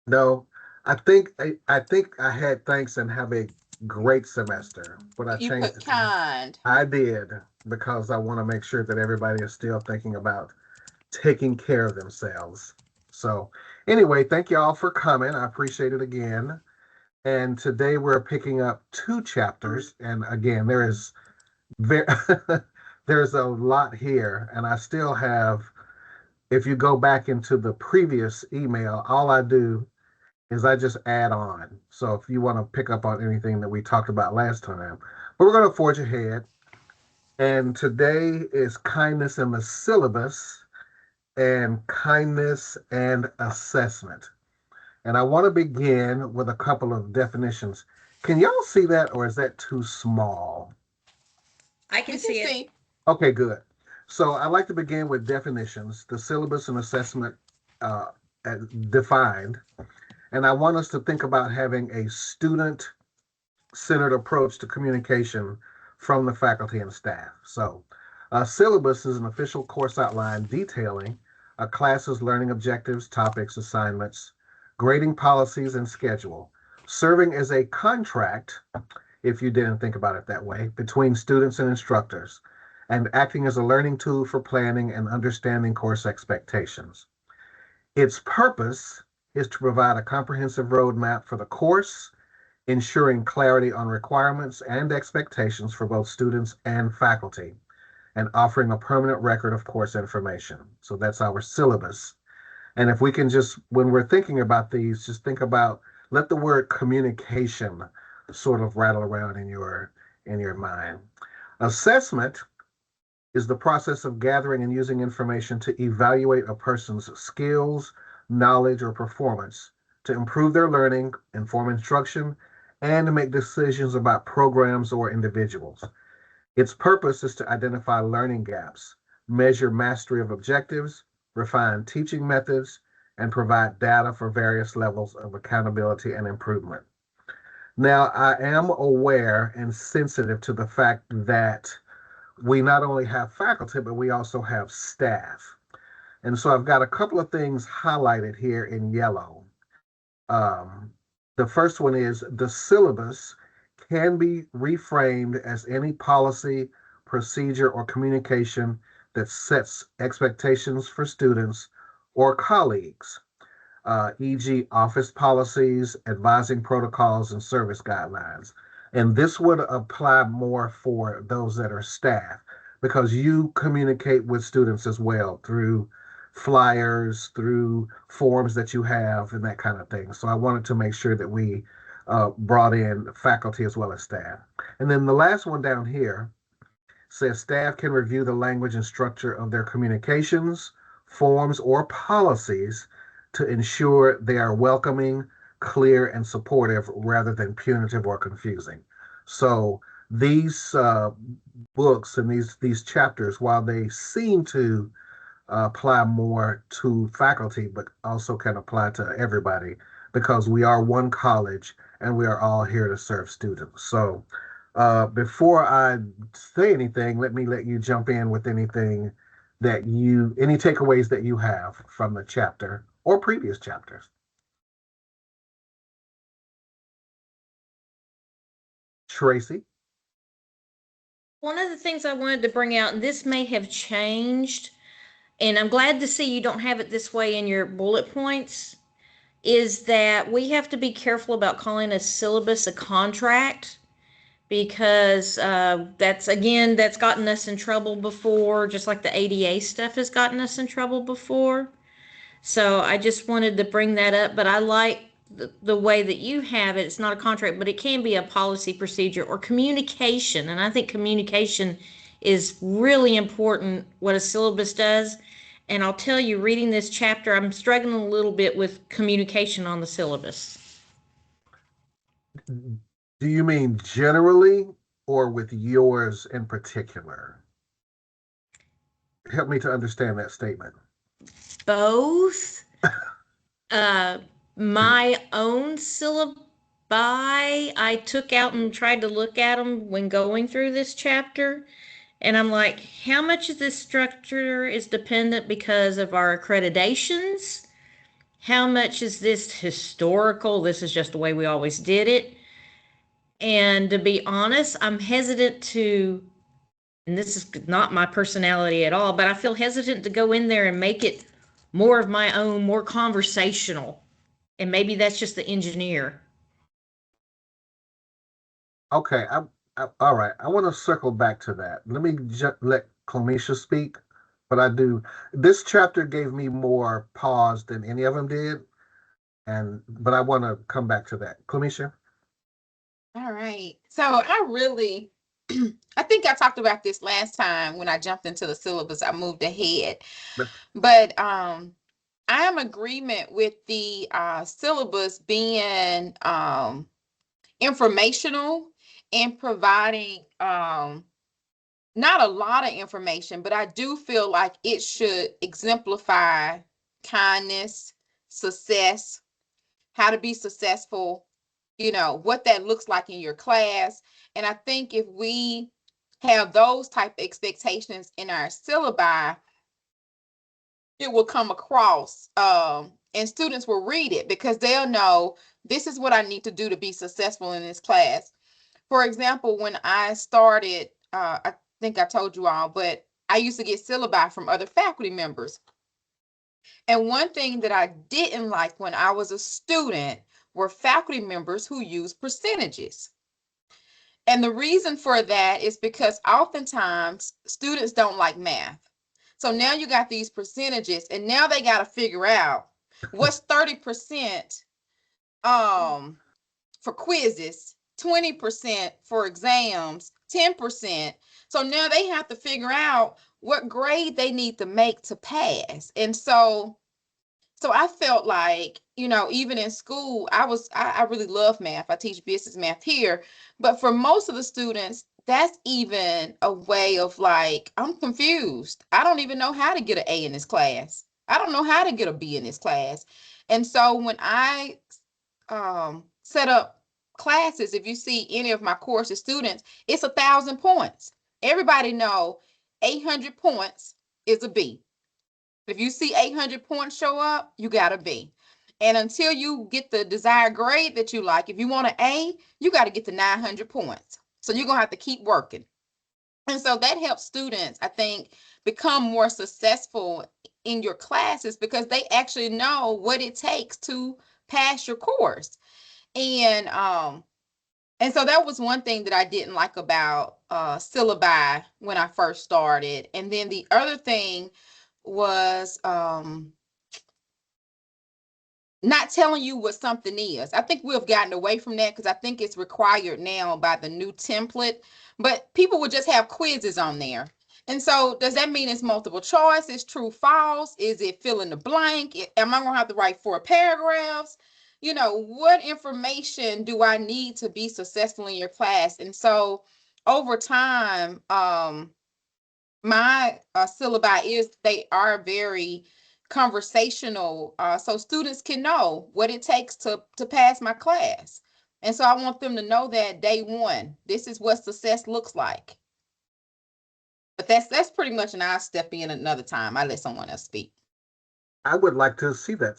No, I think I had thanks and have a great semester, but I You changed put it to kind. I did because I want to make sure that everybody is still thinking about taking care of themselves. So, anyway, thank you all for coming. I appreciate it again. And today we're picking up two chapters, and again, very there's a lot here, and I still have. If you go back into the previous email, all I do is I just add on. So if you want to pick up on anything that we talked about last time, but we're going to forge ahead. And today is kindness in the syllabus and kindness and assessment. And I want to begin with a couple of definitions. Can y'all see that, or is that too small? I We can can see it. see. Okay, good. So I like to begin with definitions, the syllabus and assessment uh, defined. And I want us to think about having a student centered approach to communication from the faculty and staff. So, a syllabus is an official course outline detailing a class's learning objectives, topics, assignments, grading policies, and schedule, serving as a contract, if you didn't think about it that way, between students and instructors, and acting as a learning tool for planning and understanding course expectations. Its purpose is to provide a comprehensive roadmap for the course, ensuring clarity on requirements and expectations for both students and faculty, and offering a permanent record of course information. So that's our syllabus. And if we can just, when we're thinking about these, just think about, let the word communication sort of rattle around in your mind. Assessment is the process of gathering and using information to evaluate a person's skills, knowledge, or performance to improve their learning, inform instruction, and to make decisions about programs or individuals. Its purpose is to identify learning gaps, measure mastery of objectives, refine teaching methods, and provide data for various levels of accountability and improvement. Now, I am aware and sensitive to the fact that we not only have faculty, but we also have staff. And so I've got a couple of things highlighted here in yellow. Um, the first one is the syllabus can be reframed as any policy, procedure, or communication that sets expectations for students or colleagues, e.g., office policies, advising protocols, and service guidelines. And this would apply more for those that are staff because you communicate with students as well through flyers, through forms that you have, and that kind of thing. So I wanted to make sure that we brought in faculty as well as staff. And then the last one down here says staff can review the language and structure of their communications, forms, or policies to ensure they are welcoming, clear, and supportive rather than punitive or confusing. So these books and these chapters, while they seem to apply more to faculty, but also can apply to everybody because we are one college and we are all here to serve students. So before I say anything, let you jump in with anything any takeaways that you have from the chapter or previous chapters. Tracy? One of the things I wanted to bring out, and this may have changed, and I'm glad to see you don't have it this way in your bullet points, is that we have to be careful about calling a syllabus a contract because that's gotten us in trouble before, just like the ADA stuff has gotten us in trouble before. So I just wanted to bring that up, but I like the way that you have it. It's not a contract, but it can be a policy, procedure, or communication. And I think communication is really important what a syllabus does. And I'll tell you, reading this chapter, I'm struggling a little bit with communication on the syllabus. Do you mean generally or with yours in particular? Help me to understand that statement. Both. Uh, my own syllabi, I took out and tried to look at them when going through this chapter. And I'm like, how much of this structure is dependent because of our accreditations? How much is this historical? This is just the way we always did it. And to be honest, I'm hesitant to, and this is not my personality at all, but I feel hesitant to go in there and make it more of my own, more conversational. And maybe that's just the engineer. Okay, all right. I want to circle back to that. Let me let Clemisha speak, but I do. This chapter gave me more pause than any of them did, and but I want to come back to that. Clemisha? All right. So I really, I think I talked about this last time when I jumped into the syllabus. I moved ahead, but I am agreement with the syllabus being informational and providing not a lot of information, but I do feel like it should exemplify kindness, success, how to be successful, what that looks like in your class. And I think if we have those type of expectations in our syllabi, it will come across, and students will read it because they'll know this is what I need to do to be successful in this class. For example, when I started, I think I told you all, but I used to get syllabi from other faculty members. And one thing that I didn't like when I was a student were faculty members who use percentages. And the reason for that is because oftentimes students don't like math. So now you got these percentages, and now they got to figure out what's 30% for quizzes, 20% for exams, 10%. So now they have to figure out what grade they need to make to pass. And so I felt like, even in school, I really love math. I teach business math here, but for most of the students, that's even a way of like, I'm confused. I don't even know how to get an A in this class. I don't know how to get a B in this class. And so when I set up classes, if you see any of my courses students, it's 1,000 points. Everybody know 800 points is a B. If you see 800 points show up, you got a B. And until you get the desired grade that you like, if you want an A, you got to get to 900 points. So you're going to have to keep working. And so that helps students, I think, become more successful in your classes because they actually know what it takes to pass your course. And so that was one thing that I didn't like about syllabi when I first started. And then the other thing was not telling you what something is. I think we've gotten away from that because I think it's required now by the new template. But people would just have quizzes on there. And so does that mean it's multiple choice? Is true, false? Is it fill in the blank? Am I going to have to write 4 paragraphs? What information do I need to be successful in your class? And so over time, my syllabi they are very conversational, so students can know what it takes to pass my class. And so I want them to know that day one, this is what success looks like. But that's pretty much, and I'll step in another time. I let someone else speak. I would like to see that.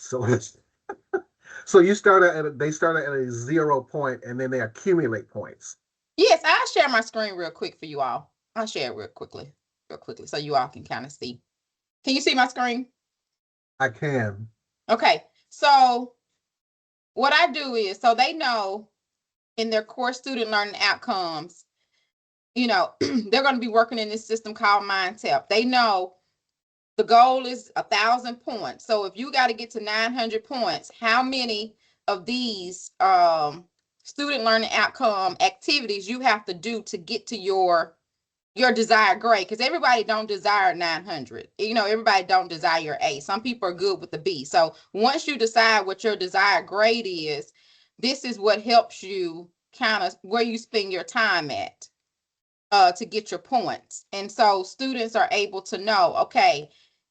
So you started they started at a 0 point and then they accumulate points. Yes, I'll share my screen real quick for you all. I'll share it real quickly, so you all can kind of see. Can you see my screen? I can. Okay, so what I do is, so they know in their core student learning outcomes, they're going to be working in this system called MindTap. They know the goal is 1,000 points. So if you got to get to 900 points, how many of these student learning outcome activities you have to do to get to your desired grade? Because everybody don't desire 900. Everybody don't desire your A. Some people are good with the B. So once you decide what your desired grade is, this is what helps you kind of where you spend your time at to get your points. And so students are able to know, okay,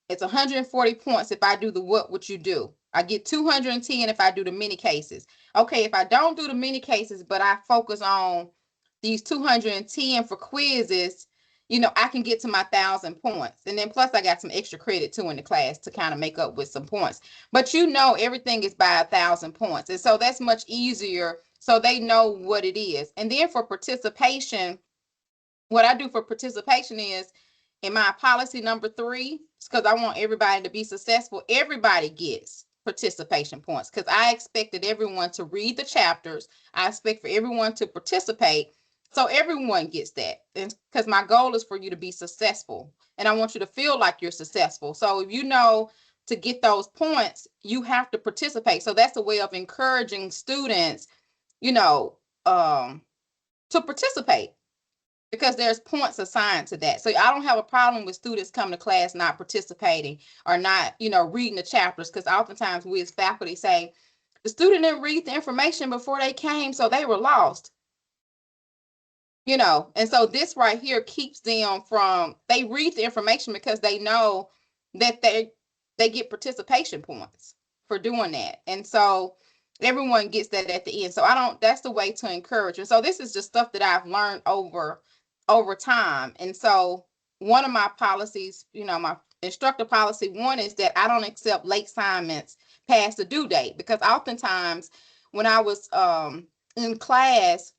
it's 140 points if I do the what would you do. I get 210 if I do the mini cases. Okay, if I don't do the mini cases, but I focus on these 210 for quizzes, I can get to my 1,000 points. And then plus I got some extra credit too in the class to kind of make up with some points. But everything is by 1,000 points. And so that's much easier. So they know what it is. And then for participation, what I do for participation is in my policy number 3, because I want everybody to be successful, everybody gets participation points because I expected everyone to read the chapters. I expect for everyone to participate. So everyone gets that. And because my goal is for you to be successful. And I want you to feel like you're successful. So if to get those points, you have to participate. So that's a way of encouraging students, to participate, because there's points assigned to that. So I don't have a problem with students coming to class not participating or not, reading the chapters, because oftentimes we as faculty say the student didn't read the information before they came, so they were lost. And so this right here keeps them they read the information because they know that they get participation points for doing that. And so everyone gets that at the end. So that's the way to encourage. And so this is just stuff that I've learned over time. And so one of my policies, my instructor policy 1 is that I don't accept late assignments past the due date, because oftentimes when I was in class,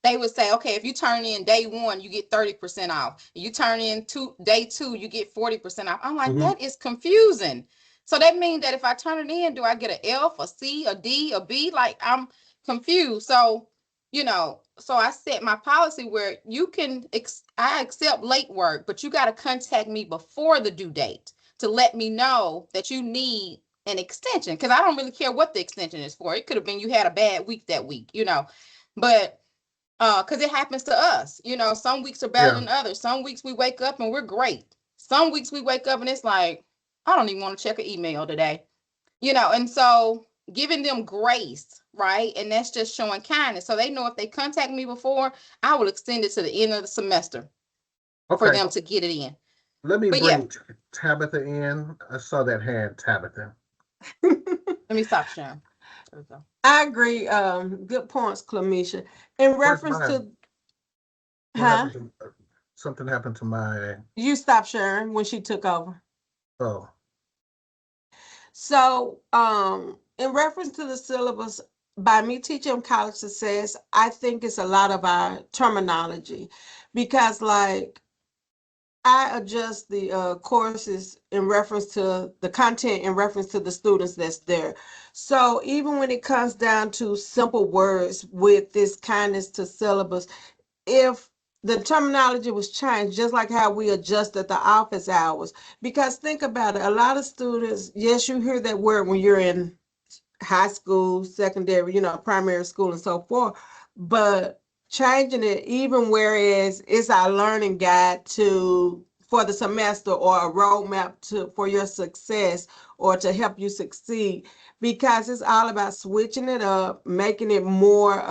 they would say, okay, if you turn in day 1, you get 30% off. You turn in day 2, you get 40% off. I'm like, that is confusing. So that means that if I turn it in, do I get an F, a C, a D, a B? Like, I'm confused. So, so I set my policy where I accept late work, but you got to contact me before the due date to let me know that you need an extension, because I don't really care what the extension is for. It could have been you had a bad week that week, but because it happens to us, some weeks are better than others. Some weeks we wake up and we're great. Some weeks we wake up and it's like, I don't even want to check an email today, and so giving them grace, right? And that's just showing kindness. So they know if they contact me before, I will extend it to the end of the semester for them to get it in. Let me bring Tabitha in. I saw that hand, Tabitha. Let me stop sharing. There we go. I agree. Good points, Clemisha. In reference to something happened to my. You stopped sharing when she took over. Oh. So, in reference to the syllabus, by me teaching college success, I think it's a lot of our terminology, because like I adjust the courses in reference to the content, in reference to the students that's there. So even when it comes down to simple words with this kindness to syllabus, if the terminology was changed, just like how we adjusted the office hours, because think about it, a lot of students, yes, you hear that word when you're in high school, secondary, primary school and so forth, but changing it, even whereas it's our learning guide for the semester, or a roadmap for your success, or to help you succeed, because it's all about switching it up, making it more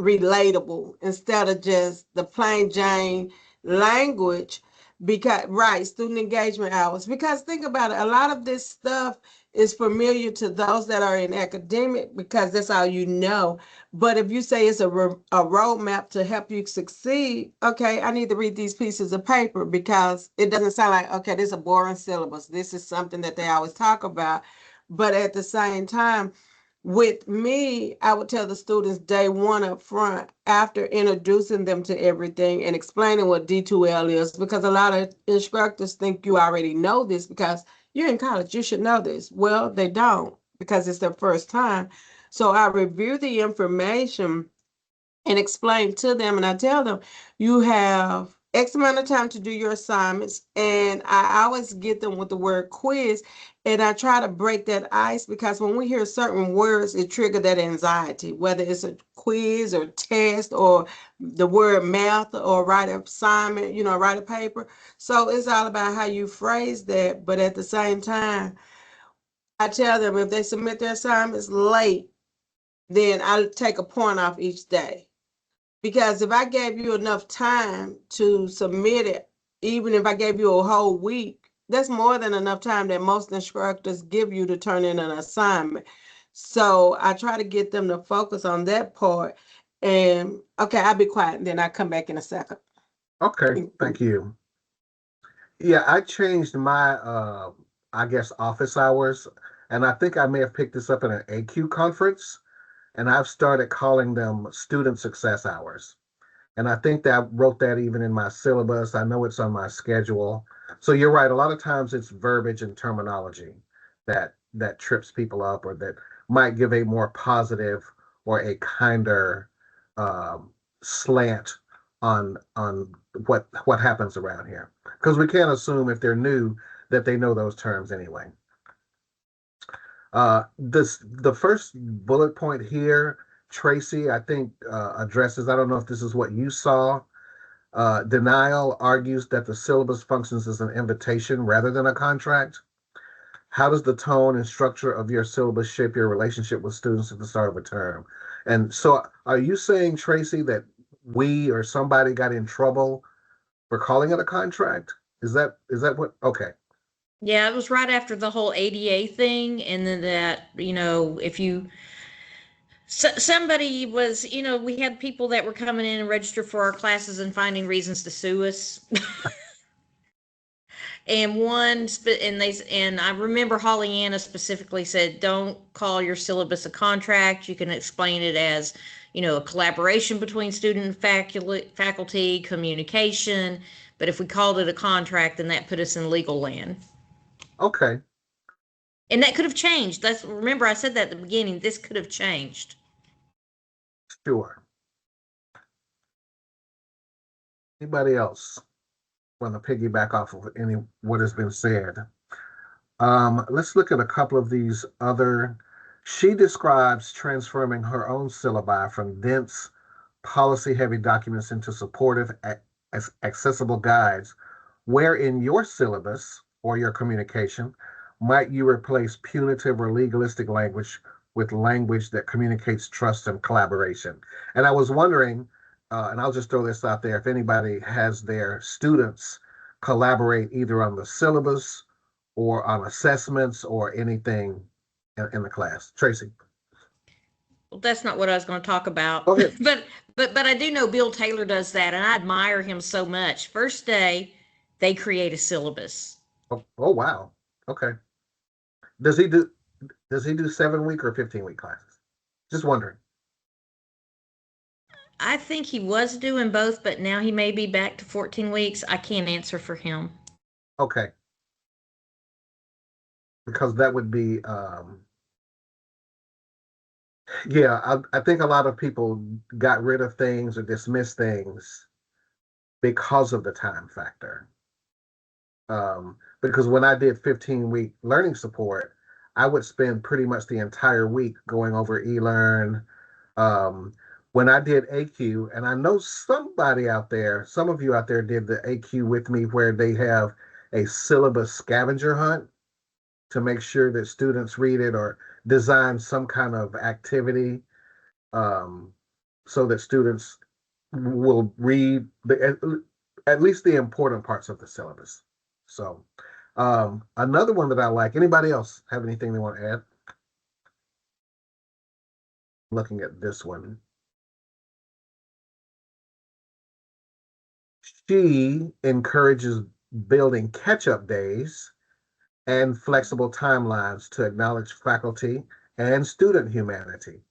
relatable instead of just the plain Jane language. Because student engagement hours, because think about it, a lot of this stuff is familiar to those that are in academic, because that's all you know. But if you say it's a roadmap to help you succeed, okay, I need to read these pieces of paper, because it doesn't sound like, okay, this is a boring syllabus. This is something that they always talk about. But at the same time, with me, I would tell the students day 1 up front, after introducing them to everything and explaining what D2L is, because a lot of instructors think you already know this because you're in college, you should know this. Well, they don't, because it's their first time. So I review the information and explain to them, and I tell them, you have X amount of time to do your assignments, and I always get them with the word quiz, and I try to break that ice, because when we hear certain words, it triggers that anxiety, whether it's a quiz or test or the word math or write an assignment, write a paper. So it's all about how you phrase that, but at the same time, I tell them if they submit their assignments late, then I take a point off each day. Because if I gave you enough time to submit it, even if I gave you a whole week, that's more than enough time that most instructors give you to turn in an assignment. So I try to get them to focus on that part. And okay, I'll be quiet, and then I'll come back in a second. Okay, thank you. Yeah, I changed my I guess office hours, and I think I may have picked this up in an AQ conference, and I've started calling them student success hours. And I think that I wrote that even in my syllabus. I know it's on my schedule. So you're right. A lot of times it's verbiage and terminology that trips people up or that might give a more positive or a kinder slant on what happens around here. Because we can't assume if they're new that they know those terms anyway. The first bullet point here, Tracy, I think addresses. I don't know if this is what you saw. Denial argues that the syllabus functions as an invitation rather than a contract. How does the tone and structure of your syllabus shape your relationship with students at the start of a term? And so, are you saying, Tracy, that we or somebody got in trouble for calling it a contract? Is that what? Okay, Yeah, it was right after the whole ADA thing, and then that, if you somebody was, we had people that were coming in and register for our classes and finding reasons to sue us. And I remember Holly Anna specifically said, don't call your syllabus a contract. You can explain it as, a collaboration between student and faculty, communication. But if we called it a contract, then that put us in legal land. okay, And that could have changed. Remember I said that at the beginning. This could have changed. sure. Anybody else want to piggyback off of any what has been said? Let's look at a couple of these other. She describes transforming her own syllabi from dense, policy heavy documents into supportive, accessible guides. Where in your syllabus or your communication might you replace punitive or legalistic language with language that communicates trust and collaboration? And I was wondering, and I'll just throw this out there, if anybody has their students collaborate either on the syllabus or on assessments or anything in the class. Tracy, Well, that's not what I was going to talk about. go ahead. But I do know Bill Taylor does that, and I admire him so much. First day, they create a syllabus. Oh wow. Okay. Does he do does he do 7 week or 15 week classes? Just wondering. I think he was doing both, but now he may be back to 14 weeks. I can't answer for him. Okay. Because that would be yeah, I think a lot of people got rid of things or dismissed things because of the time factor. Because when I did 15-week learning support, I would spend pretty much the entire week going over eLearn. Um, when I did AQ, and I know somebody out there, some of you out there did the AQ with me where they have a syllabus scavenger hunt to make sure that students read it or design some kind of activity um, so that students will read at least the important parts of the syllabus. So another one that I like. Anybody else have anything they want to add? Looking at this one, she encourages building catch-up days and flexible timelines to acknowledge faculty and student humanity.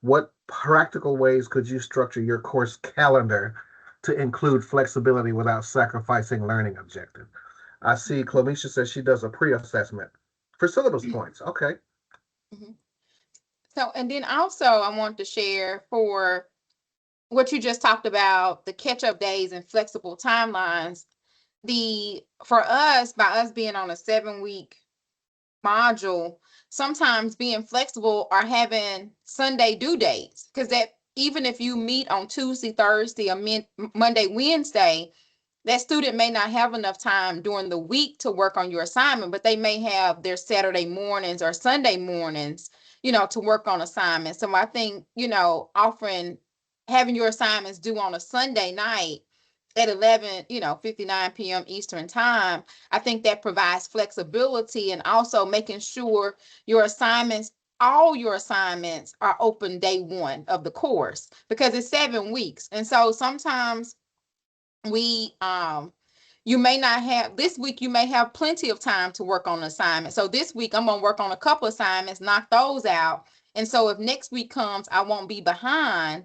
What practical ways could you structure your course calendar to include flexibility without sacrificing learning objective? I see Clomisha says she does a pre-assessment for syllabus points. Okay. Mhm. So, and then also I want to share for what you just talked about, the catch-up days and flexible timelines. For us, by us being on a 7 week module, sometimes being flexible or having Sunday due dates, because that even if you meet on Tuesday, Thursday, or Monday, Wednesday, that student may not have enough time during the week to work on your assignment, but they may have their Saturday mornings or Sunday mornings, to work on assignments. So I think, offering having your assignments due on a Sunday night at 11, 59 p.m. Eastern time, I think that provides flexibility, and also making sure all your assignments are open day one of the course, because it's 7 weeks. And so sometimes we you may not have this week, you may have plenty of time to work on an assignment. So this week I'm going to work on a couple assignments, knock those out. And so if next week comes, I won't be behind.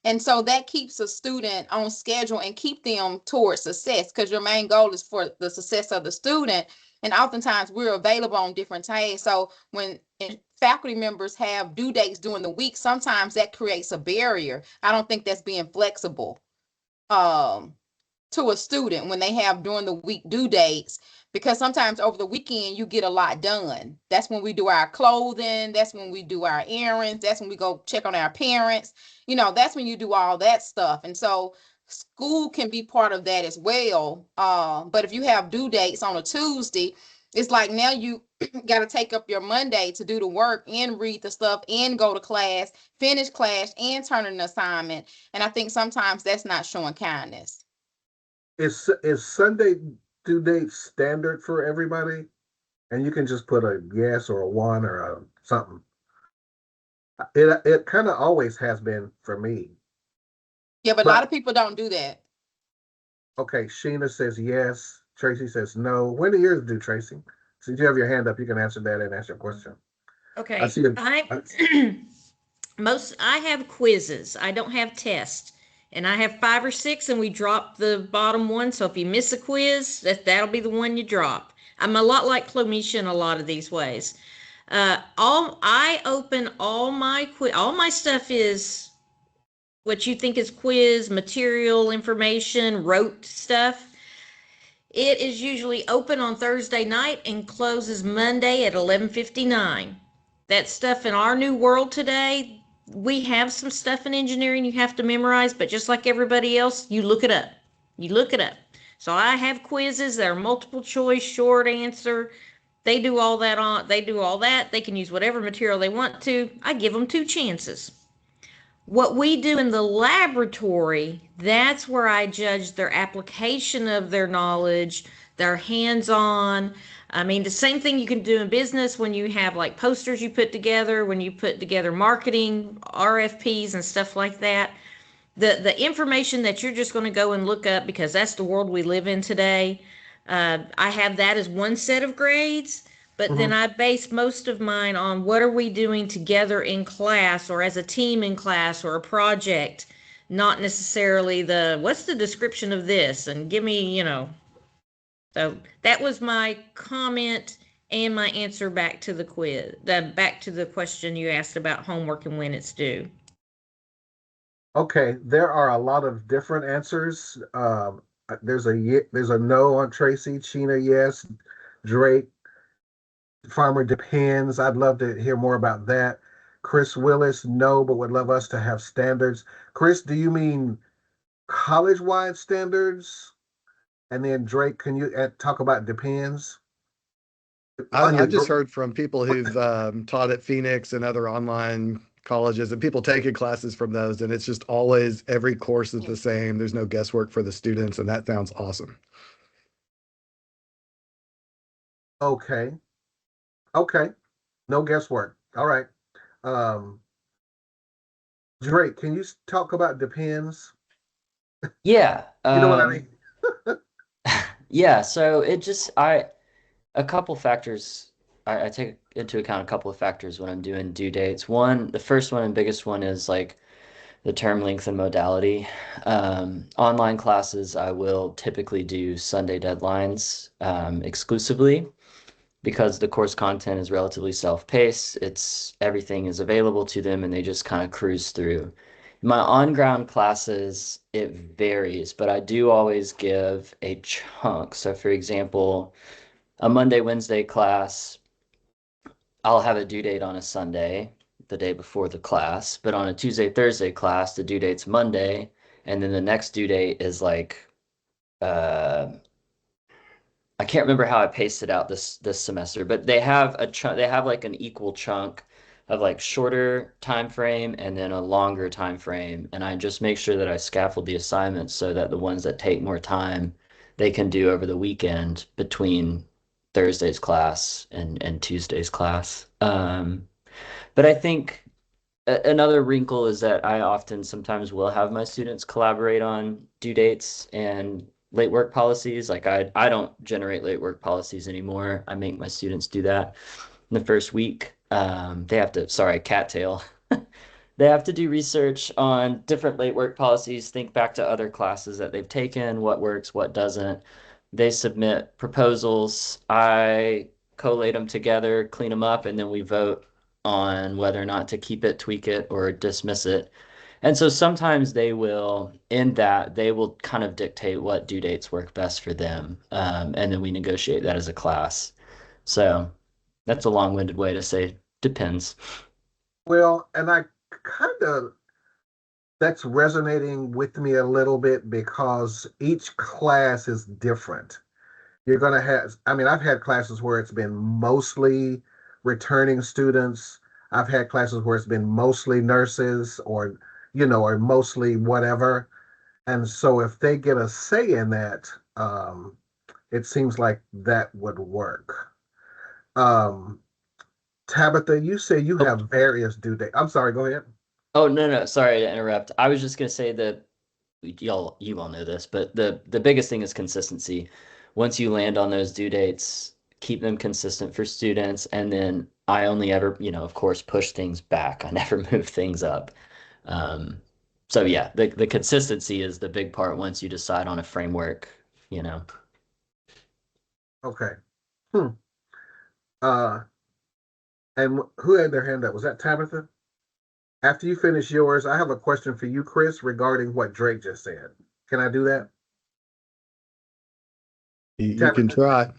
And so that keeps a student on schedule and keep them towards success, because your main goal is for the success of the student. And oftentimes we're available on different days. So when faculty members have due dates during the week, sometimes that creates a barrier. I don't think that's being flexible. To a student when they have during the week due dates, because sometimes over the weekend you get a lot done. That's when we do our clothing, that's when we do our errands, that's when we go check on our parents, that's when you do all that stuff. And so school can be part of that as well. But if you have due dates on a Tuesday, it's like now you got to take up your Monday to do the work and read the stuff and go to class, finish class, and turn an assignment. And I think sometimes that's not showing kindness. Is Sunday due date standard for everybody? And you can just put a yes or a one or a something. It kind of always has been for me. Yeah, but a lot of people don't do that. Okay, Sheena says yes. Tracy says no. When do yours due, Tracy? Since you have your hand up, you can answer that and ask your question. Okay. I see it. I have quizzes. I don't have tests. And I have 5 or 6, and we drop the bottom one. So if you miss a quiz, that'll be the one you drop. I'm a lot like Clomisha in a lot of these ways. I open all my stuff is what you think is quiz material, information, rote stuff. It is usually open on Thursday night and closes Monday at 11:59. That stuff in our new world today, we have some stuff in engineering you have to memorize, but just like everybody else, you look it up. You look it up. So I have quizzes that are multiple choice, short answer. They do all that. They can use whatever material they want to. I give them 2 chances. What we do in the laboratory, that's where I judge their application of their knowledge, their hands-on. I mean, the same thing you can do in business when you have like posters you put together, when you put together marketing, RFPs and stuff like that. The information that you're just going to go and look up because that's the world we live in today. I have that as one set of grades, but then I base most of mine on what are we doing together in class or as a team in class or a project, not necessarily what's the description of this and give me. So that was my comment and my answer back to the quiz, back to the question you asked about homework and when it's due. Okay, there are a lot of different answers. There's a no on Tracy, Sheena yes, Drake, Farmer depends. I'd love to hear more about that. Chris Willis, no, but would love us to have standards. Chris, do you mean college-wide standards? And then Drake, can you talk about depends? I've just heard from people who've taught at Phoenix and other online colleges and people taking classes from those, and it's just always every course is the same. There's no guesswork for the students, and that sounds awesome. Okay. Okay. No guesswork. All right. Um, Drake, can you talk about depends? Yeah. You know what I mean? Yeah. So a couple factors, I take into account a couple of factors when I'm doing due dates. The first one and biggest one is like the term length and modality. Online classes, I will typically do Sunday deadlines exclusively because the course content is relatively self-paced. Everything is available to them and they just kind of cruise through. My on-ground classes, it varies, but I do always give a chunk. So for example, a Monday, Wednesday class, I'll have a due date on a Sunday, the day before the class, but on a Tuesday, Thursday class, the due date's Monday, and then the next due date is like uh I can't remember how I paced it out this semester, but they have they have like an equal chunk of like shorter time frame and then a longer time frame, and I just make sure that I scaffold the assignments so that the ones that take more time they can do over the weekend between Thursday's class and Tuesday's class. But I think Another wrinkle is that I often sometimes will have my students collaborate on due dates and late work policies. Like I don't generate late work policies anymore. I make my students do that in the first week. They have to, sorry, cattail. They have to do research on different late work policies, think back to other classes that they've taken, what works, what doesn't. They submit proposals. I collate them together, clean them up, and then we vote on whether or not to keep it, tweak it, or dismiss it. And so sometimes they will, in that, they will kind of dictate what due dates work best for them. And then we negotiate that as a class. So that's a long-winded way to say depends. Well, and I kind of that's resonating with me a little bit because each class is different. You're going to have, I mean, I've had classes where it's been mostly returning students. I've had classes where it's been mostly nurses or, or mostly whatever. And so if they get a say in that, it seems like that would work. Um, Tabitha, you say you Oh, have various due dates. I'm sorry, go ahead. oh no, no, sorry to interrupt. I was just gonna say that you all know this, but the biggest thing is consistency. Once you land on those due dates, keep them consistent for students, and then I only ever, of course, push things back. I never move things up. Um, so yeah, the consistency is the big part once you decide on a framework, you know. Okay. Hmm. Uh, and who had their hand up? Was that Tabitha? After you finish yours, I have a question for you, Chris, regarding what Drake just said. Can I do that? You can Tabitha, try.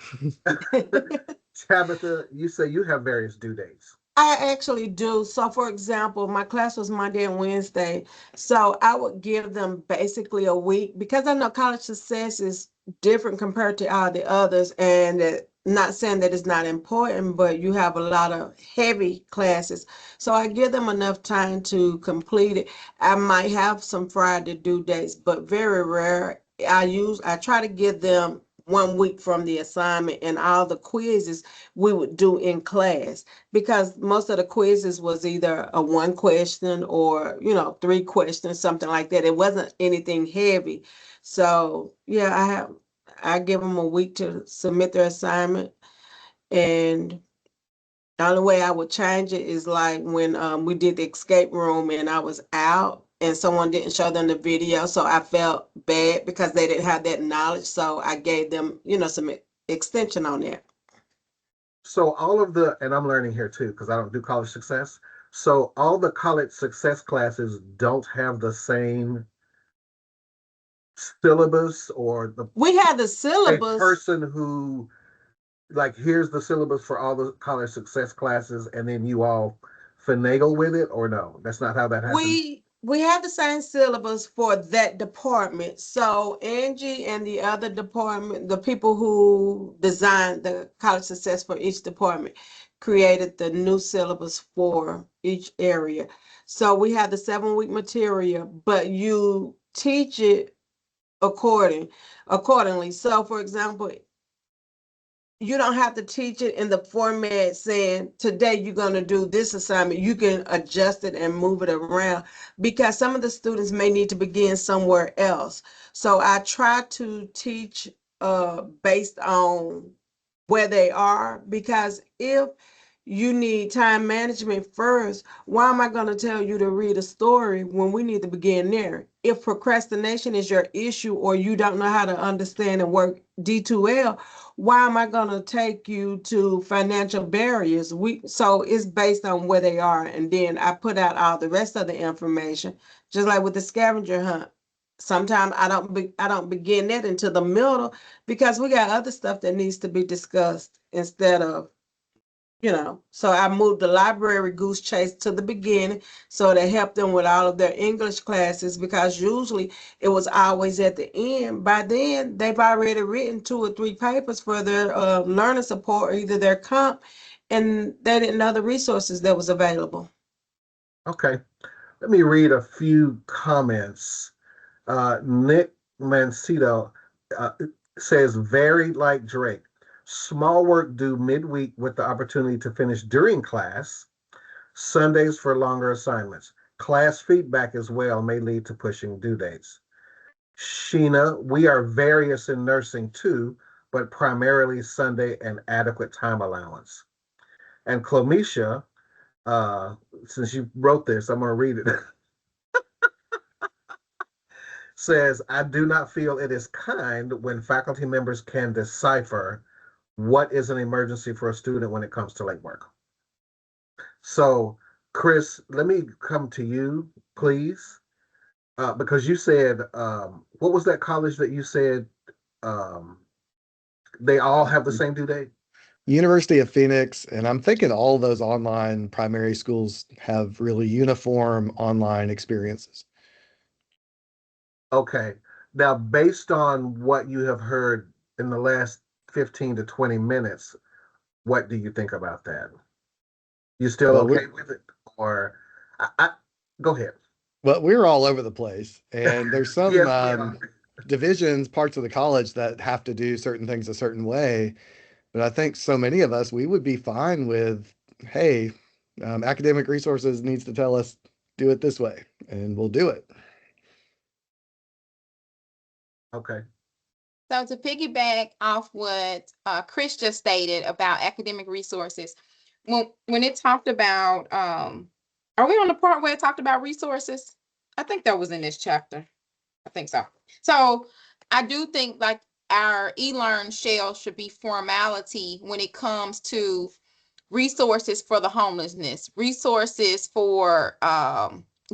Tabitha, you say you have various due dates. I actually do. So, for example, my class was Monday and Wednesday. So, I would give them basically a week because I know college success is different compared to all the others. And not saying that it's not important, but you have a lot of heavy classes. So, I give them enough time to complete it. I might have some Friday due dates, but very rare. I try to give them 1 week from the assignment, and all the quizzes we would do in class because most of the quizzes was either a one question or 3 questions, something like that. It wasn't anything heavy. So yeah, I give them a week to submit their assignment. And the only way I would change it is like when we did the escape room and I was out and someone didn't show them the video, so I felt bad because they didn't have that knowledge, so I gave them some extension on that. So all of the, and I'm learning here too, because I don't do college success. So all the college success classes don't have the same syllabus or We had the a syllabus. person who like here's the syllabus for all the college success classes and then you all finagle with it or no? That's not how that happens. We have the same syllabus for that department. So Angie and the other department, the people who designed the college success for each department, created the new syllabus for each area. So we have the 7 week material, but you teach it accordingly. So for example, you don't have to teach it in the format saying today you're going to do this assignment. You can adjust it and move it around because some of the students may need to begin somewhere else. So I try to teach based on where they are because if you need time management first, why am I going to tell you to read a story when we need to begin there? If procrastination is your issue or you don't know how to understand and work D2L, why am I going to take you to financial barriers? So it's based on where they are, and then I put out all the rest of the information, just like with the scavenger hunt. Sometimes I don't begin that until the middle because we got other stuff that needs to be discussed instead of so I moved the library goose chase to the beginning so to help them with all of their English classes because usually it was always at the end. By then, they've already written 2 or 3 papers for their learner support or either their comp, and they didn't know the resources that was available. Okay. Let me read a few comments. Nick Mancito uh, says, very like Drake. Small work due midweek with the opportunity to finish during class. Sundays for longer assignments. Class feedback as well may lead to pushing due dates. Sheena, we are various in nursing too, but primarily Sunday and adequate time allowance. And Clomisha, uh, since you wrote this, I'm going to read it. Says, I do not feel it is kind when faculty members can decipher what is an emergency for a student when it comes to late work. So, Chris, let me come to you, please, because you said, what was that college that you said um, they all have the same due date? University of Phoenix, and I'm thinking all those online primary schools have really uniform online experiences. Okay. Now, based on what you have heard in the last 15 to 20 minutes, what do you think about that? You still Well, okay with it? Or go ahead. we're all over the place, and there's some Yes, we are. divisions, parts of the college that have to do certain things a certain way. But I think so many of us, we would be fine with, hey, academic resources needs to tell us do it this way, and we'll do it. Okay. So to piggyback off what Chris just stated about academic resources, when it talked about, are we on the part where it talked about resources? I think that was in this chapter. I think so. So I do think like our e-learn shell should be formality when it comes to resources for the homelessness, resources for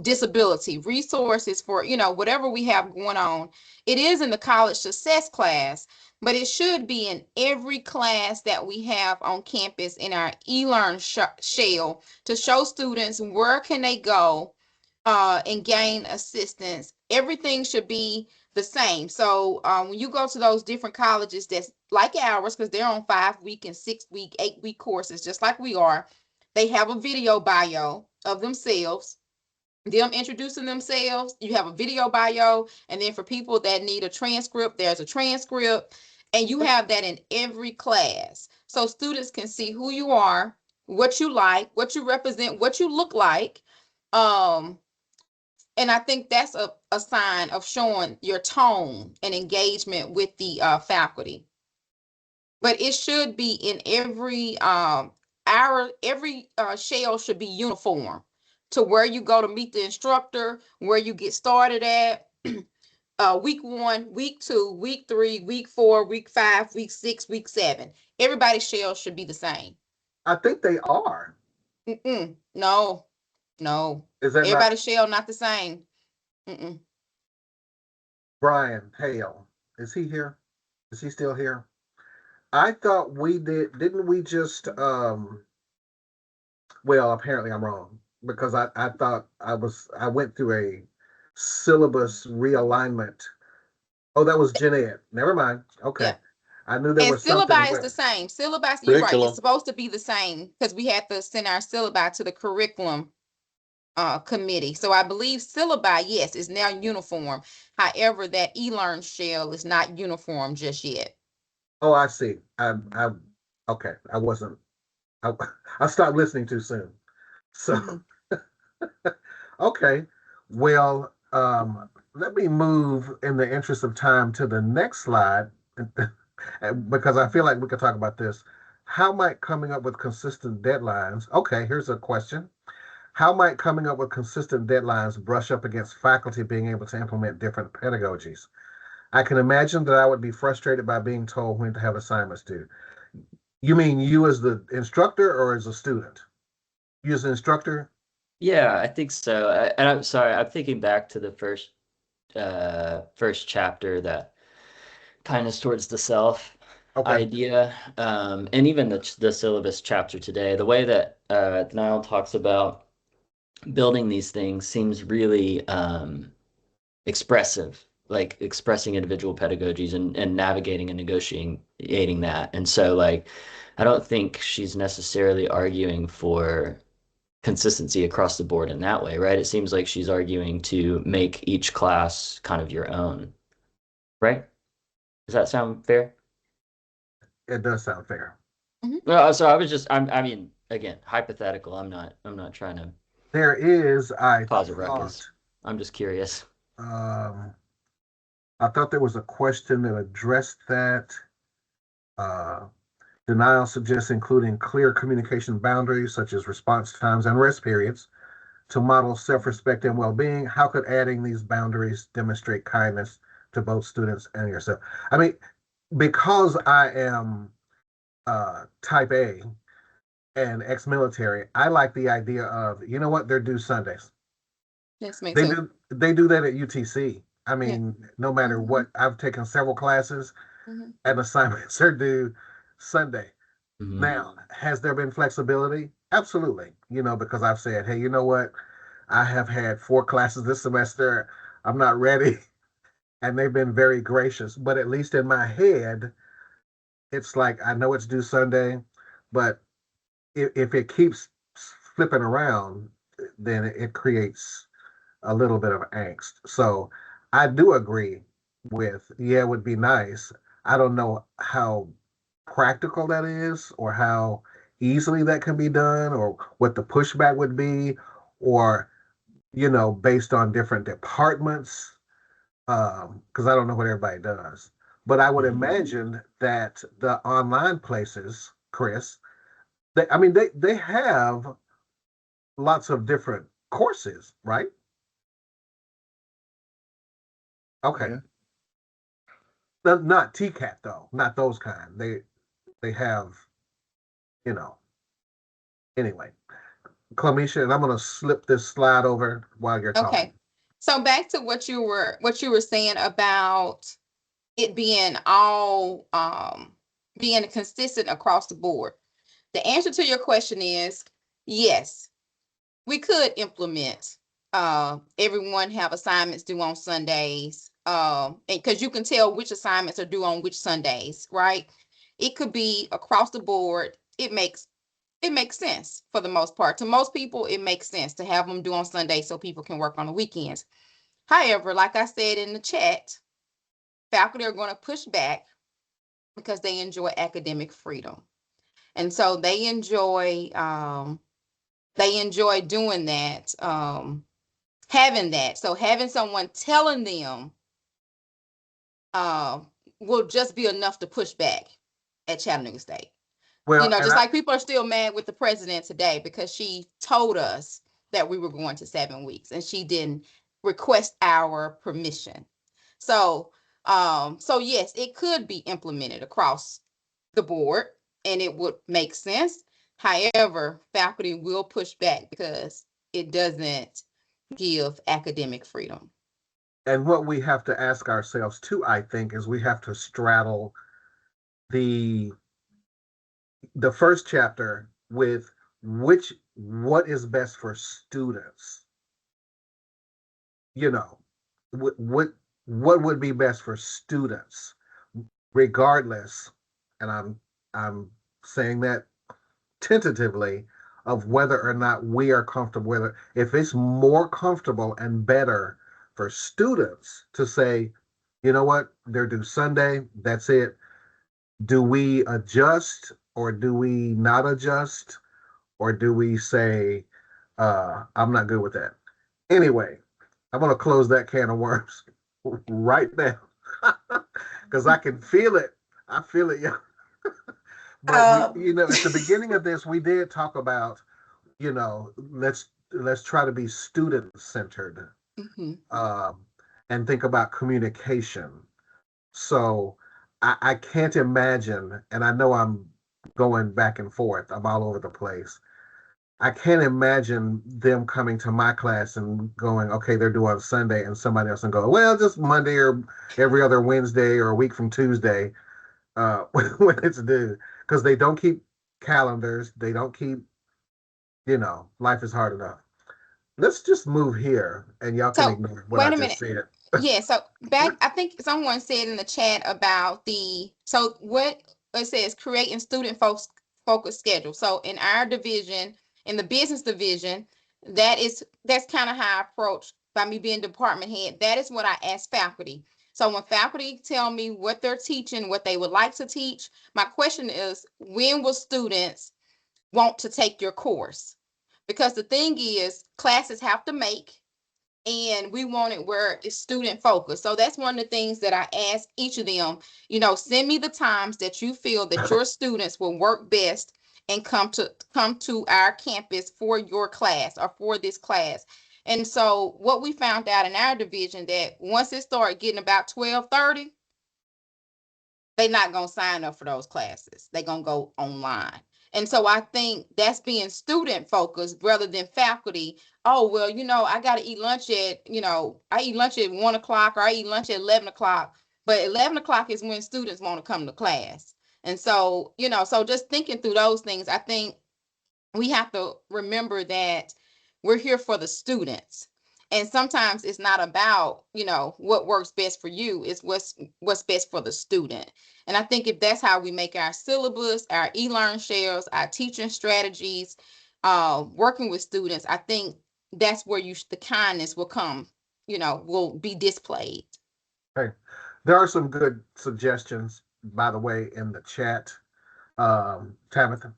disability, resources for, whatever we have going on. It is in the college success class, but it should be in every class that we have on campus in our e-learn shell to show students where can they go and gain assistance. Everything should be the same. So when you go to those different colleges that's like ours, because they're on 5-week and 6-week, 8-week courses, just like we are, they have a video bio of themselves, them introducing themselves. You have a video bio, and then for people that need a transcript, there's a transcript, and you have that in every class. So students can see who you are, what you like, what you represent, what you look like. And I think that's a sign of showing your tone and engagement with the faculty. But it should be in every every shell should be uniform to where you go to meet the instructor, where you get started at. Week 1, week 2, week 3, week 4, week 5, week 6, week 7. Everybody's shell should be the same. I think they are. No, no. Is that not Everybody's shell not the same. Brian Hale? Is he here? Is he still here? I thought we didn't we just well, apparently I'm wrong because I thought I went through a syllabus realignment. Oh, that was Gen Ed. Never mind. Okay. Yeah. I knew there And was something syllabi is the with same. Syllabus, you're right. It's supposed to be the same because we had to send our syllabi to the curriculum committee. So I believe syllabi, yes, is now uniform. However, that e-learn shell is not uniform just yet. Oh, I see. I okay. I wasn't I, I stopped listening too soon. So okay. Well, let me move in the interest of time to the next slide because I feel like we could talk about this. How might coming up with consistent deadlines? Okay, here's a question. How might coming up with consistent deadlines brush up against faculty being able to implement different pedagogies? I can imagine that I would be frustrated by being told when to have assignments due. You mean you as the instructor or as a student? You as an instructor? Yeah, I think so. And I'm sorry, I'm thinking back to the first chapter that kind of towards the self Okay. idea, and even the syllabus chapter today. The way that Niall talks about building these things seems really expressive, like expressing individual pedagogies and navigating and negotiating that. And so, like, I don't think she's necessarily arguing for consistency across the board in that way, right? It seems like she's arguing to make each class kind of your own, right? Does that sound fair? It does sound fair. No, so I was just, I mean, again, hypothetical. I'm not trying to There is, cause a ruckus. I'm just curious. um, I thought there was a question that addressed that. Uh, Denial suggests including clear communication boundaries, such as response times and rest periods, to model self-respect and well-being. How could adding these boundaries demonstrate kindness to both students and yourself? I mean, because I am type A and ex-military, I like the idea of, you know what, they're due Sundays. Yes, me They too. do that at UTC. I Yeah. mean, no matter what, I've taken several classes Mhm. and assignments are due Sunday. Mhm. Now, has there been flexibility? Absolutely. You know, because I've said, hey, you know what? I have had 4 classes this semester. I'm not ready. And they've been very gracious. But at least in my head, it's like I know it's due Sunday, but if it keeps flipping around, then it creates a little bit of angst. So I do agree with, yeah, it would be nice. I don't know how practical that is or how easily that can be done or what the pushback would be or, based on different departments, because I don't know what everybody does. But I would imagine that the online places, Chris, they have lots of different courses, right? Okay. Yeah. Not TCAT though, not those kind. They have, you know. Anyway, Clamisha, and I'm gonna slip this slide over while you're talking. Okay. So back to what you were saying about it being all being consistent across the board. The answer to your question is yes, we could implement everyone have assignments due on Sundays. Because you can tell which assignments are due on which Sundays, right? It could be across the board. It makes sense for the most part. To most people, it makes sense to have them due on Sundays so people can work on the weekends. However, like I said in the chat, faculty are going to push back because they enjoy academic freedom. And so they enjoy doing that, having that. So having someone telling them uh, will just be enough to push back at Chattanooga State. Well, and Just like people are still mad with the president today because she told us that we were going to 7 weeks and she didn't request our permission. So yes, it could be implemented across the board and it would make sense. However, faculty will push back because it doesn't give academic freedom. what we have to ask ourselves too, I think, is we have to straddle the the first chapter with what is best for students. You know, what would be best for students, regardless, and I'm saying that tentatively of whether or not we are comfortable with it. If it's more comfortable and better for students to say, you know what, they're due Sunday, that's it. Do we adjust or do we not adjust? Or do we say, I'm not good with that? Anyway, I'm going to close that can of worms right now because I can feel it. I feel it, yeah. But at the beginning of this, we did talk about, let's try to be student centered, Mm-hmm. um, and think about communication. So I can't imagine, and I know I'm going back and forth. I'm all over the place. I can't imagine them coming to my class and going, okay, they're due on Sunday, and somebody else and go, well, just Monday or every other Wednesday or a week from Tuesday, when it's due, because they don't keep calendars. They don't keep, life is hard enough. Let's just move here, and y'all can So ignore what I wait a just minute. said. Yeah, so back, I think someone said in the chat about so what it says creating student focused schedule. So in our division, in the business division, that's kind of how I approach by me being department head. That is what I ask faculty. So when faculty tell me what they're teaching, what they would like to teach, my question is, when will students want to take your course. Because the thing is, classes have to make, and we want it where it's student focused. So that's one of the things that I ask each of them, send me the times that you feel that your students will work best and come to our campus for your class or for this class. And so what we found out in our division, that once it started getting about 12:30, they're not going to sign up for those classes. They're going to go online. And so I think that's being student focused rather than faculty. Oh, well, I got to eat lunch at, I eat lunch at 1 o'clock, or I eat lunch at 11 o'clock. But 11 o'clock is when students want to come to class. And so, so just thinking through those things, I think we have to remember that we're here for the students. And sometimes it's not about, what works best for you. It's what's best for the student. And I think if that's how we make our syllabus, our e-learn shells, our teaching strategies, working with students, I think that's where the kindness will come, will be displayed. Okay. There are some good suggestions, by the way, in the chat. Tabitha.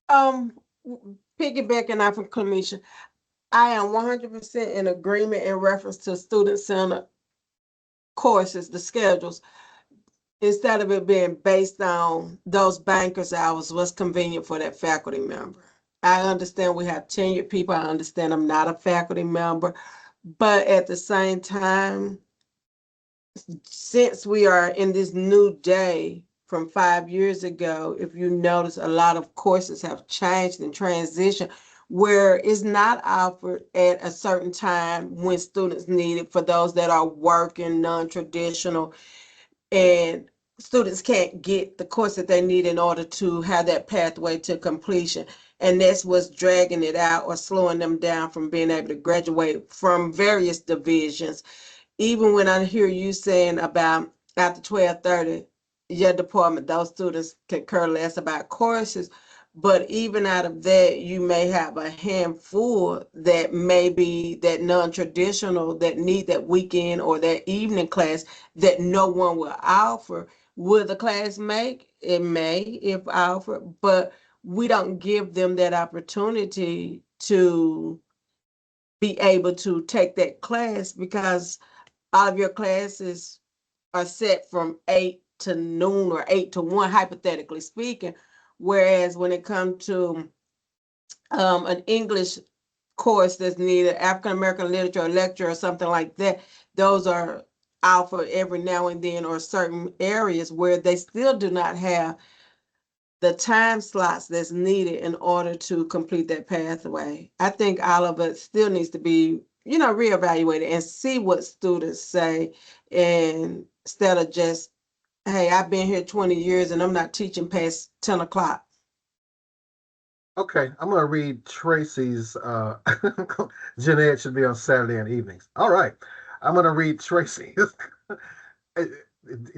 Um, Piggybacking off of Clemisha, I am 100% in agreement in reference to student-centered courses, the schedules, instead of it being based on those bankers hours, what's convenient for that faculty member. I understand we have tenured people. I understand I'm not a faculty member, but at the same time, since we are in this new day from 5 years ago, if you notice, a lot of courses have changed and transitioned where it's not offered at a certain time when students need it, for those that are working non-traditional, and students can't get the course that they need in order to have that pathway to completion. And that's what's dragging it out or slowing them down from being able to graduate from various divisions. Even when I hear you saying about after 12:30, your department, those students can care less about courses. But even out of that, you may have a handful that may be that non-traditional, that need that weekend or that evening class that no one will offer. Will the class make? It may, if offered, but we don't give them that opportunity to be able to take that class, because all of your classes are set from 8 to noon or 8 to 1, hypothetically speaking. Whereas when it comes to an English course that's needed, African American literature or lecture or something like that, those are offered every now and then, or certain areas where they still do not have the time slots that's needed in order to complete that pathway. I think all of it still needs to be, reevaluated and see what students say, and instead of just, hey, I've been here 20 years and I'm not teaching past 10 o'clock. Okay, I'm going to read Tracy's. Jeanette should be on Saturday and evenings. All right, I'm going to read Tracy's.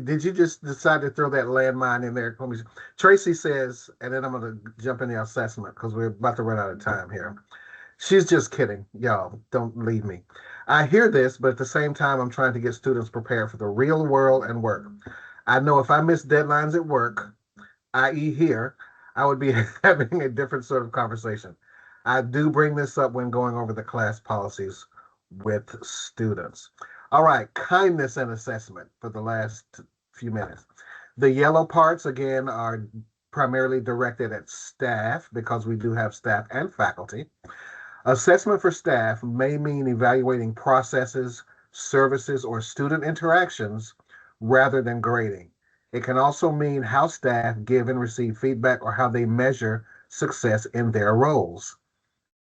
Did you just decide to throw that landmine in there? Tracy says, and then I'm going to jump in the assessment because we're about to run out of time here. She's just kidding. Y'all, don't leave me. I hear this, but at the same time, I'm trying to get students prepared for the real world and work. I know if I miss deadlines at work, i.e. here, I would be having a different sort of conversation. I do bring this up when going over the class policies with students. All right, kindness and assessment for the last few minutes. The yellow parts, again, are primarily directed at staff because we do have staff and faculty. Assessment for staff may mean evaluating processes, services, or student interactions rather than grading. It can also mean how staff give and receive feedback or how they measure success in their roles.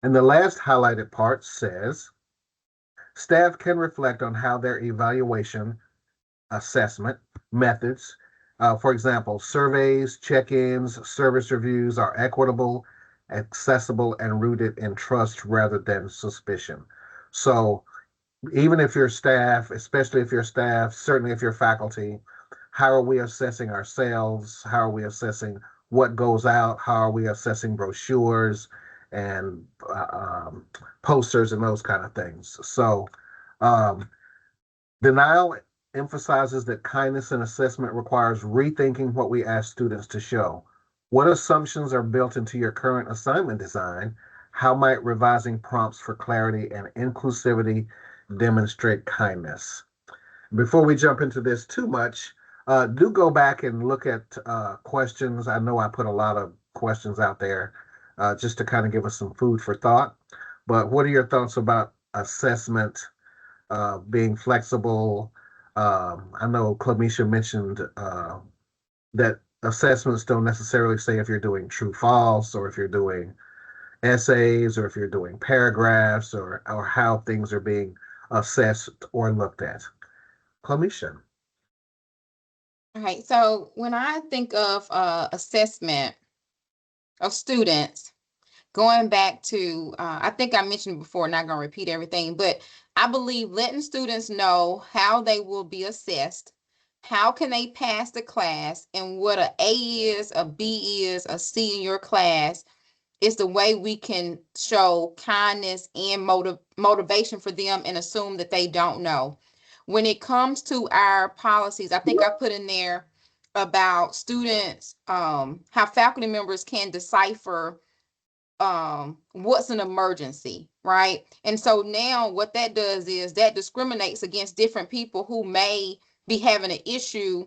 And the last highlighted part says, staff can reflect on how their evaluation, assessment, methods, for example, surveys, check-ins, service reviews are equitable, accessible, and rooted in trust rather than suspicion. So even if you're staff, especially if you're staff, certainly if you're faculty, how are we assessing ourselves? How are we assessing what goes out? How are we assessing brochures and posters and those kind of things? So denial emphasizes that kindness and assessment requires rethinking what we ask students to show. What assumptions are built into your current assignment design? How might revising prompts for clarity and inclusivity demonstrate kindness? Before we jump into this too much, do go back and look at questions. I know I put a lot of questions out there just to kind of give us some food for thought. But what are your thoughts about assessment being flexible? I know Clamisha mentioned that assessments don't necessarily say if you're doing true false or if you're doing essays or if you're doing paragraphs or how things are being assessed or looked at. Clamisha. All right. So when I think of assessment of students, going back to, I think I mentioned before, not going to repeat everything, but I believe letting students know how they will be assessed, how can they pass the class, and what a A is, a B is, a C in your class is the way we can show kindness and motivation for them and assume that they don't know. When it comes to our policies, I think I put in there about students, how faculty members can decipher what's an emergency, right? And so now what that does is that discriminates against different people who may be having an issue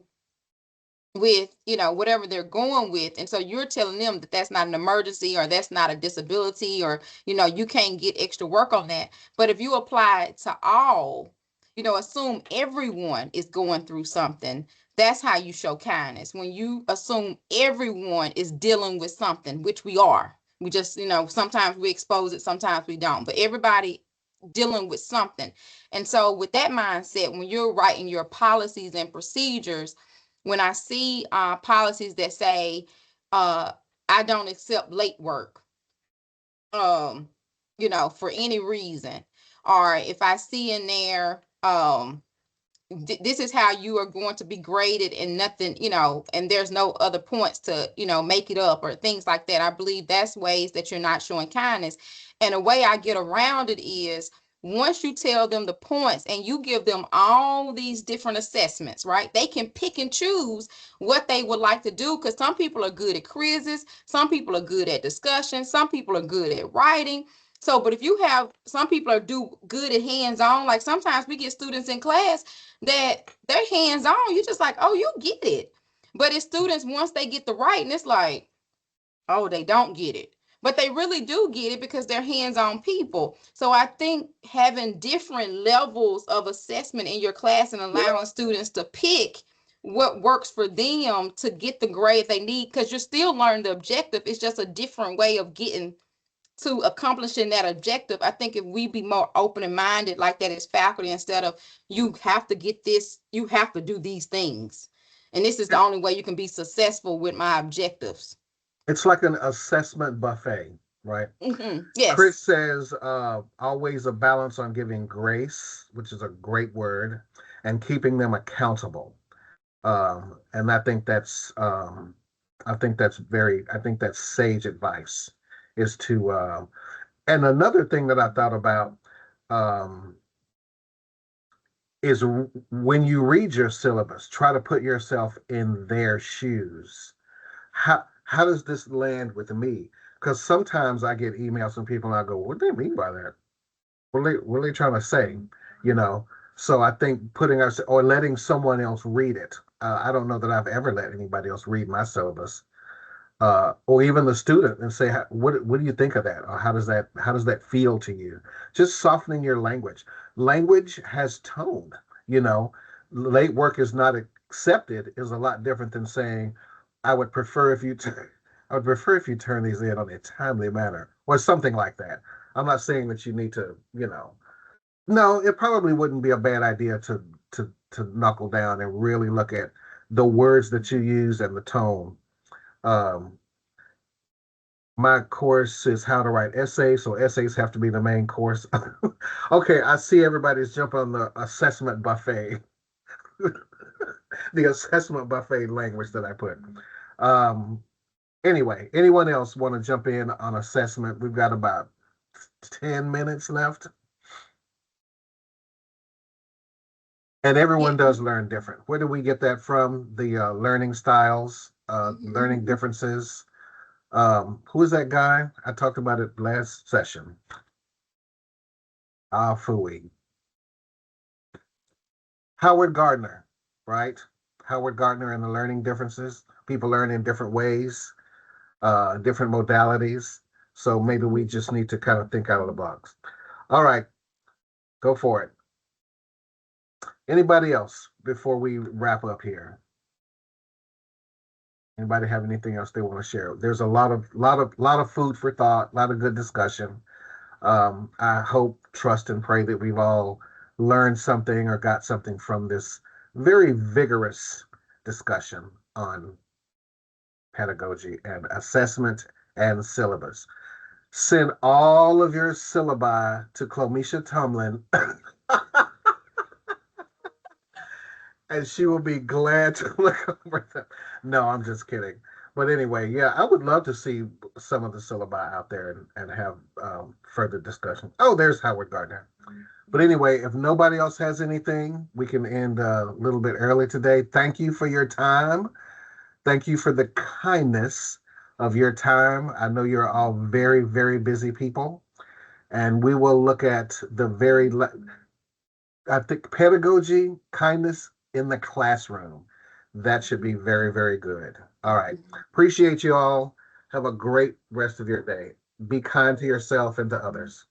with, whatever they're going with. And so you're telling them that that's not an emergency or that's not a disability, or you can't get extra work on that. But if you apply it to all, assume everyone is going through something. That's how you show kindness. When you assume everyone is dealing with something, which we are. We just, sometimes we expose it, sometimes we don't, but everybody dealing with something. And so with that mindset, when you're writing your policies and procedures, when I see policies that say, I don't accept late work, for any reason, or if I see in there, this is how you are going to be graded and nothing, and there's no other points to, make it up or things like that. I believe that's ways that you're not showing kindness. And a way I get around it is once you tell them the points and you give them all these different assessments, right? They can pick and choose what they would like to do, because some people are good at quizzes, some people are good at discussion, some people are good at writing. So, but if you have some people are good at hands-on, like sometimes we get students in class that they're hands-on, you just like, oh, you get it. But it's students, once they get the writing, it's like, oh, they don't get it. But they really do get it because they're hands-on people. So I think having different levels of assessment in your class and allowing students to pick what works for them to get the grade they need, because you're still learning the objective. It's just a different way of getting to accomplishing that objective. I think if we be more open and minded like that as faculty, instead of you have to get this, you have to do these things. And this is the only way you can be successful with my objectives. It's like an assessment buffet, right? Yes. Chris says always a balance on giving grace, which is a great word, and keeping them accountable. And I think that's sage advice is to, and another thing that I thought about um, is when you read your syllabus, try to put yourself in their shoes. How does this land with me? Because sometimes I get emails from people and I go, what do they mean by that? What are they trying to say? You know? So I think putting us or letting someone else read it. I don't know that I've ever let anybody else read my syllabus, or even the student, and say, what do you think of that, or how does that feel to you? Just softening your language. Language has tone. You know, late work is not accepted is a lot different than saying, I would prefer if you I would prefer if you turn these in on a timely manner or something like that. I'm not saying that you need to, no, it probably wouldn't be a bad idea to knuckle down and really look at the words that you use and the tone. Um, my course is how to write essays, so essays have to be the main course. Okay, I see everybody's jumping on the assessment buffet, the assessment buffet language that I put. Um, anyway, anyone else want to jump in on assessment? We've got about 10 minutes left. And Yeah. everyone does learn different. Where do we get that from? The learning styles, learning differences. Who is that guy? I talked about it last session. Ah, Fooey. Howard Gardner, right? Howard Gardner and the learning differences. People learn in different ways, different modalities. So maybe we just need to kind of think out of the box. All right, go for it. Anybody else before we wrap up here? Anybody have anything else they want to share? There's a lot of food for thought, a lot of good discussion. I hope, trust, and pray that we've all learned something or got something from this very vigorous discussion on pedagogy and assessment and syllabus. Send all of your syllabi to Clomisha Tumlin, and she will be glad to look over them. No, I'm just kidding. But anyway, yeah, I would love to see some of the syllabi out there and have further discussion. Oh, there's Howard Gardner. But anyway, if nobody else has anything, we can end a little bit early today. Thank you for your time. Thank you for the kindness of your time. I know you're all very, very busy people. And we will look at I think pedagogy, kindness in the classroom. That should be very, very good. All right. Appreciate you all. Have a great rest of your day. Be kind to yourself and to others.